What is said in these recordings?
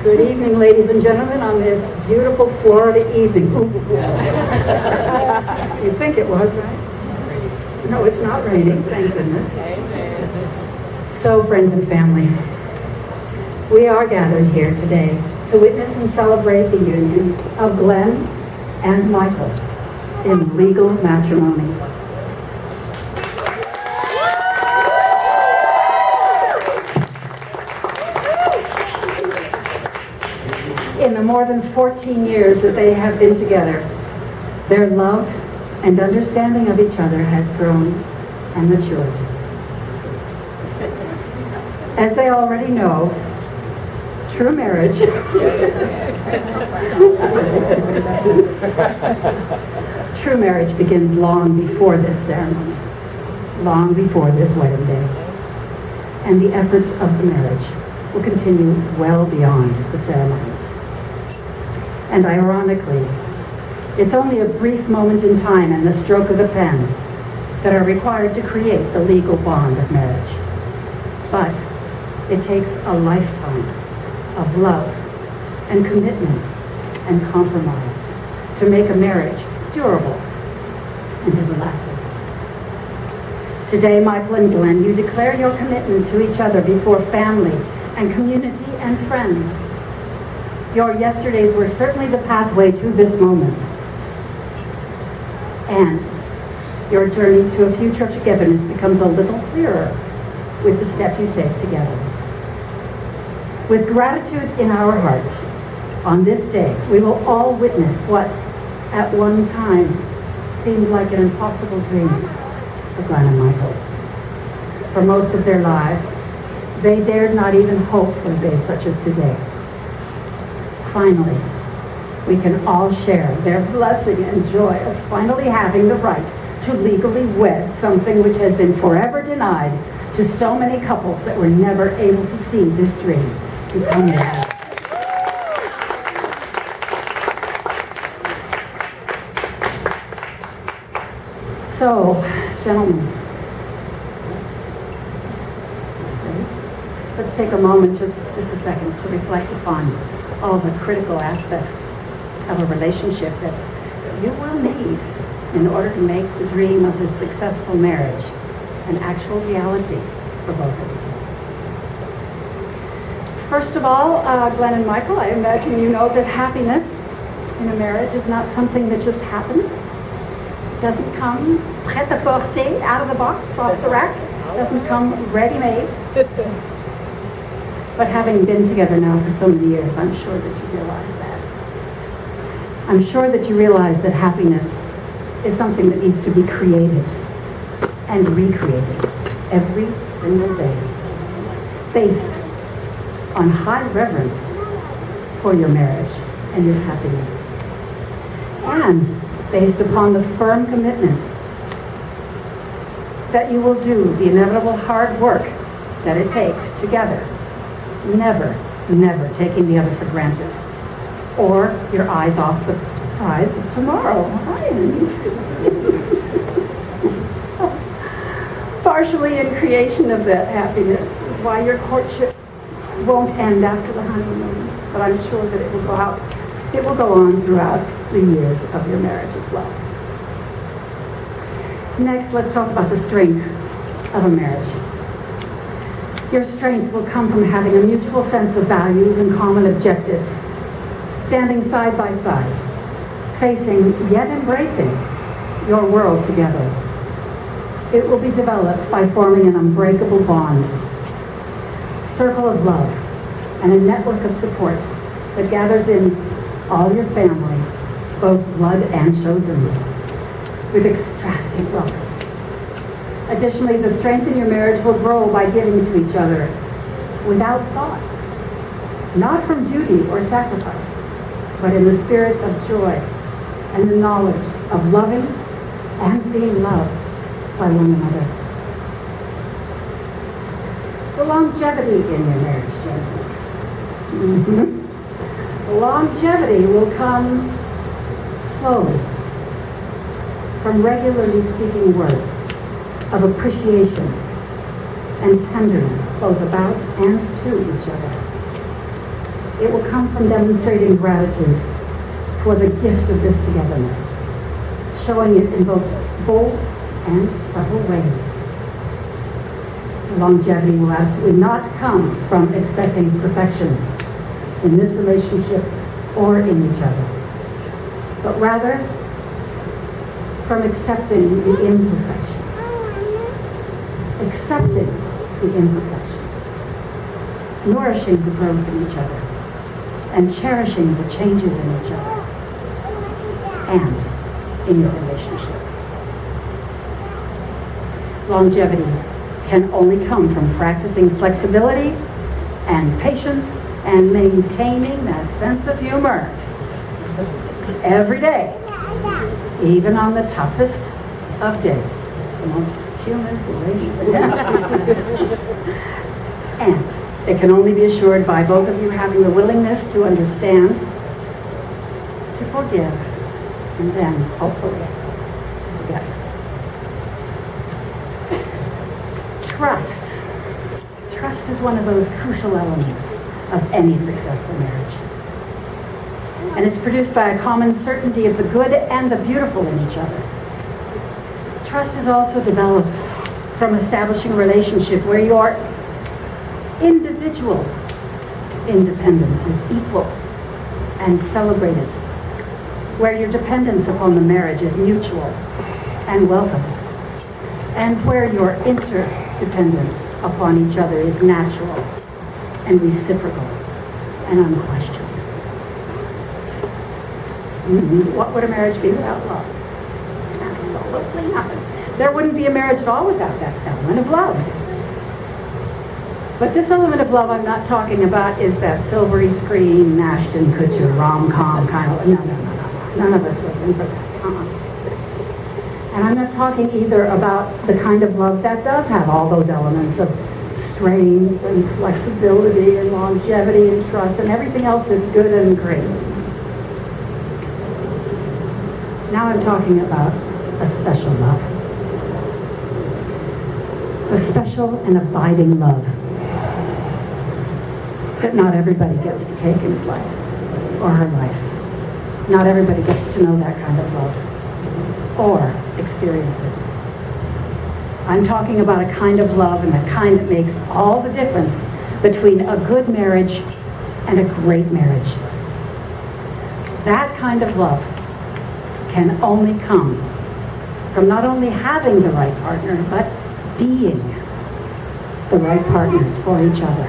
Good evening, ladies and gentlemen, on this beautiful Florida evening. Oops. You think it was, right? No, it's not raining, thank goodness. So, friends and family, we are gathered here today to witness and celebrate the union of Glenn and Michael in legal matrimony. In the more than 14 years that they have been together, their love and understanding of each other has grown and matured. As they already know, true marriage true marriage begins long before this ceremony, long before this wedding day. And the efforts of the marriage will continue well beyond the ceremonies. And ironically, it's only a brief moment in time and the stroke of the pen that are required to create the legal bond of marriage. But it takes a lifetime of love and commitment and compromise to make a marriage durable and everlasting. Today, Michael and Glenn, you declare your commitment to each other before family and community and friends. Your yesterdays were certainly the pathway to this moment. And your journey to a future of togetherness becomes a little clearer with the step you take together. With gratitude in our hearts, on this day, we will all witness what, at one time, seemed like an impossible dream for Glenn and Michael. For most of their lives, they dared not even hope for a day such as today. Finally, we can all share their blessing and joy of finally having the right to legally wed, something which has been forever denied to so many couples that were never able to see this dream become reality. So, gentlemen, let's take a moment, just a second, to reflect upon all the critical aspects of a relationship that you will need in order to make the dream of a successful marriage an actual reality for both of you. First of all, Glenn and Michael, I imagine you know that happiness in a marriage is not something that just happens. It doesn't come prêt-à-porter, out of the box, off the rack. It doesn't come ready-made. But having been together now for so many years, I'm sure that you realize that. I'm sure that you realize that happiness is something that needs to be created and recreated every single day, based on high reverence for your marriage and your happiness, and based upon the firm commitment that you will do the inevitable hard work that it takes together, never taking the other for granted, or your eyes off the prize of tomorrow. Partially in creation of that happiness is why your courtship won't end after the honeymoon, but I'm sure that it will go on throughout the years of your marriage as well. Next, let's talk about the strength of a marriage. Your strength will come from having a mutual sense of values and common objectives, standing side by side, facing yet embracing your world together. It will be developed by forming an unbreakable bond, circle of love, and a network of support that gathers in all your family, both blood and chosen, with extravagant welcome. Additionally, the strength in your marriage will grow by giving to each other without thought, not from duty or sacrifice, but in the spirit of joy and the knowledge of loving and being loved by one another. The longevity in your marriage, gentlemen. The longevity will come slowly from regularly speaking words of appreciation and tenderness both about and to each other. It will come from demonstrating gratitude for the gift of this togetherness, showing it in both bold and subtle ways. Longevity will absolutely not come from expecting perfection in this relationship or in each other, but rather from accepting the imperfections. Accepting the imperfections, nourishing the growth in each other, and cherishing the changes in each other and in your relationship. Longevity can only come from practicing flexibility and patience and maintaining that sense of humor every day, even on the toughest of days, the most human relationship. And it can only be assured by both of you having the willingness to understand, to forgive, and then, hopefully, to forget. Trust. Trust is one of those crucial elements of any successful marriage. And it's produced by a common certainty of the good and the beautiful in each other. Trust is also developed from establishing a relationship where your individual independence is equal and celebrated, where your dependence upon the marriage is mutual and welcomed, and where your interdependence upon each other is natural and reciprocal and unquestioned. What would a marriage be without love? Absolutely nothing. There wouldn't be a marriage at all without that element of love. But this element of love I'm not talking about is that silvery screen, Ashton Kutcher, rom-com kind of, no. None of us listen for that. And I'm not talking either about the kind of love that does have all those elements of strength and flexibility and longevity and trust and everything else that's good and great. Now I'm talking about a special love. A special and abiding love that not everybody gets to take in his life or her life. Not everybody gets to know that kind of love or experience it. I'm talking about a kind of love and a kind that makes all the difference between a good marriage and a great marriage. That kind of love can only come from not only having the right partner, but being the right partners for each other,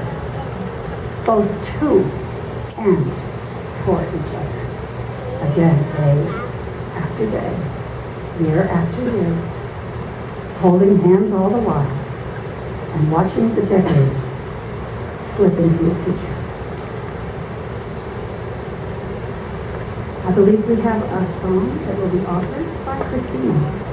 both to and for each other. Again, day after day, year after year, holding hands all the while and watching the decades slip into your future. I believe we have a song that will be offered by Christina.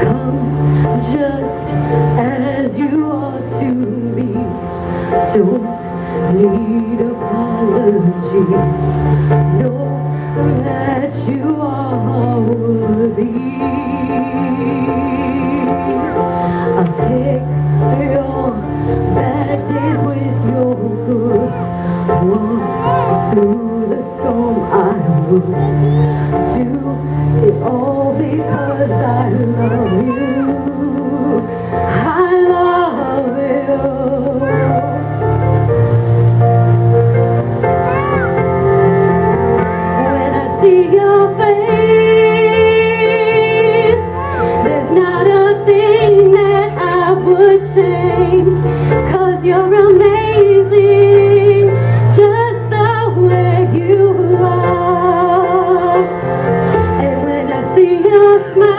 Come as you are to me. Don't need apologies. Know that you are worthy. I'll take your bad days with your good. Walk through the storm, I will do it all because I love you. I love you. When I see your face, there's not a thing that I would change, 'cause you're amazing, just the way you are. And when I see your smile,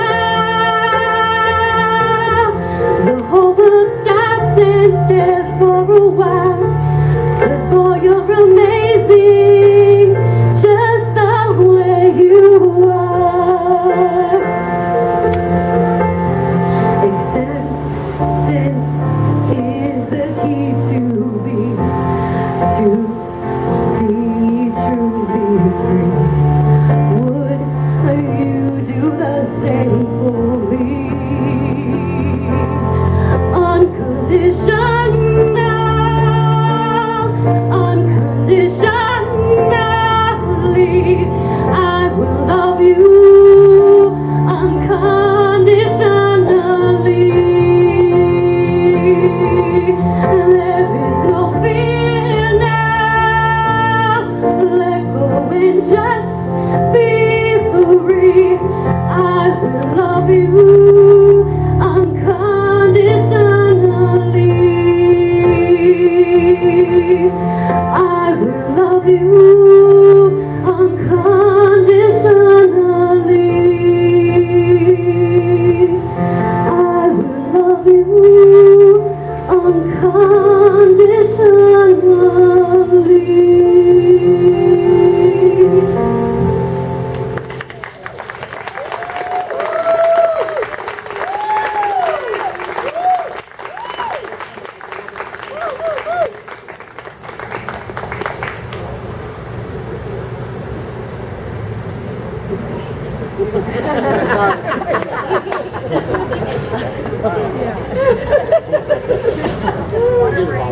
the whole world stops and stares for a while, 'cause boy, you're amazing, just the way you are. Acceptance is the key to be truly free. Would you do the same for me? Unconditionally, I will love you unconditionally. There is no fear now. Let go and just be free. I will love you unconditionally. I will love you unconditionally. I will love you unconditionally.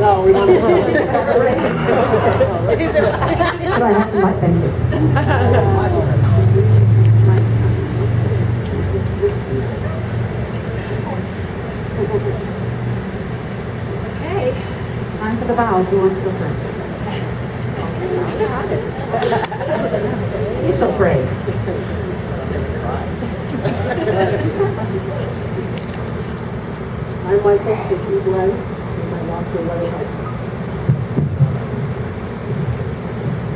No, we want to. Could I have the mic? Thank you. Okay, it's time for the vows. Who wants to go first? He's so brave. I'm Michael, so you Glenn, my lawful wedded husband.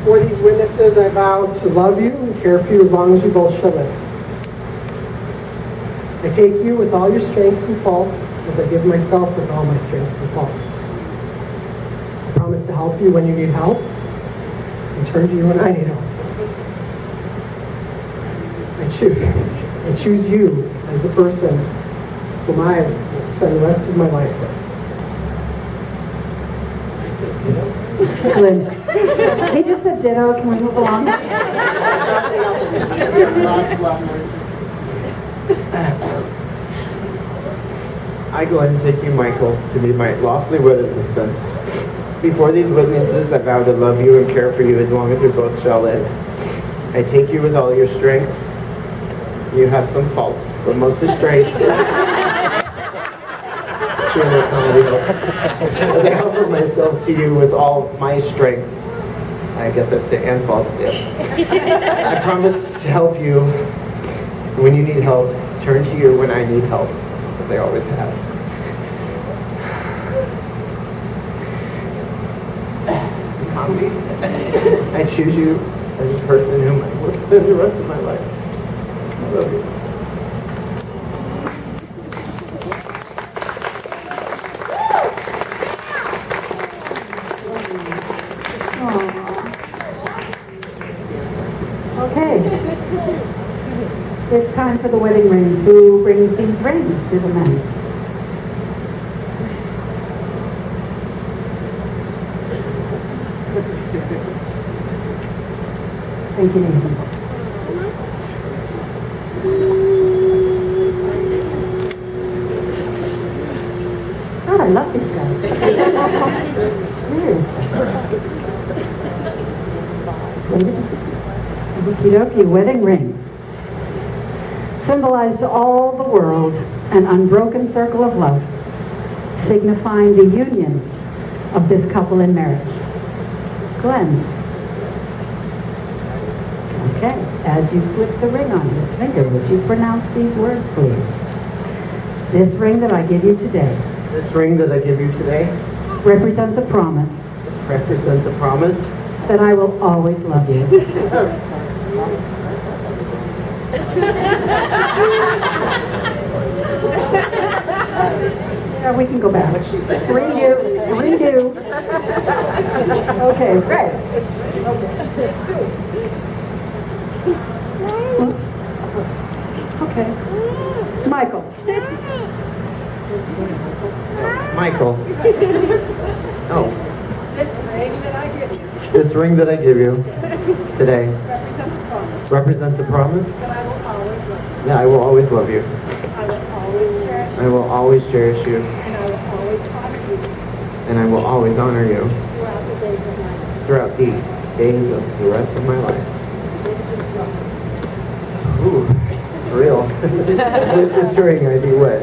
For these witnesses, I vow to love you and care for you as long as we both shall live. I take you with all your strengths and faults, as I give myself with all my strengths and faults. I promise to help you when you need help, and turn to you when I need help. I choose you as the person whom I will spend the rest of my life with. Glenn. He just said ditto. Can we move along? I, Glenn, take you, Michael, to be my lawfully wedded husband. Before these witnesses, I vow to love you and care for you as long as we both shall live. I take you with all your strengths. You have some faults, but mostly strengths. As I offer myself to you with all my strengths, I guess I'd say and faults, yeah. I promise to help you when you need help, turn to you when I need help, as I always have. I choose you as a person whom I will spend the rest of my life. I love you. Okay. It's time for the wedding rings. Who brings these rings to the men? Thank you, Nathan. God, I love these guys. Seriously. Maybe just a second. Okie dokie, wedding rings. Symbolize to all the world an unbroken circle of love, signifying the union of this couple in marriage. Glenn. Okay, as you slip the ring on his finger, would you pronounce these words, please? This ring that I give you today This ring that I give you today represents a promise represents a promise that I will always love you. Yeah, we can go back. Redo. Okay, great. Oops. Okay. Michael. Michael. Oh, This ring that I give you this ring that I give you today represents a promise represents a promise that I will always love you. that I will always love you. I will always cherish you, I will always cherish you. and I will always honor you And I will always honor you throughout the days of my life. throughout the days of the rest of my life. Ooh, it's real. With this ring, I be wed.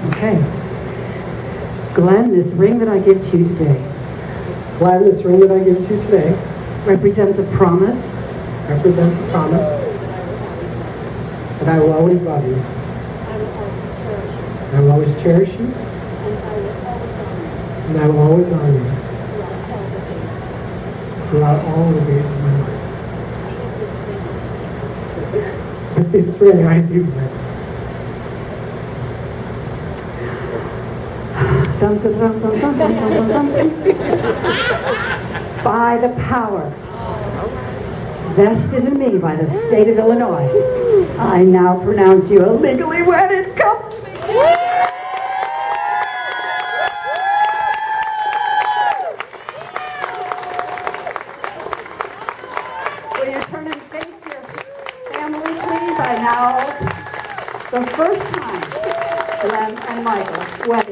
Okay. Glenn, this ring that I give to you today Glenn, this ring that I give to you today represents a promise represents a promise that I will always love you. I will always cherish I you, will always cherish you, and I will always honor you and I will always honor you throughout all the days. throughout all the days of my life. With this ring, I do wed. dun, dun, dun, dun, dun, dun, dun, dun, dun. By the power vested in me by the state of Illinois, I now pronounce you a legally wedded couple. Will you turn and face your family, please? I now, the first time, Glenn and Michael, wedded.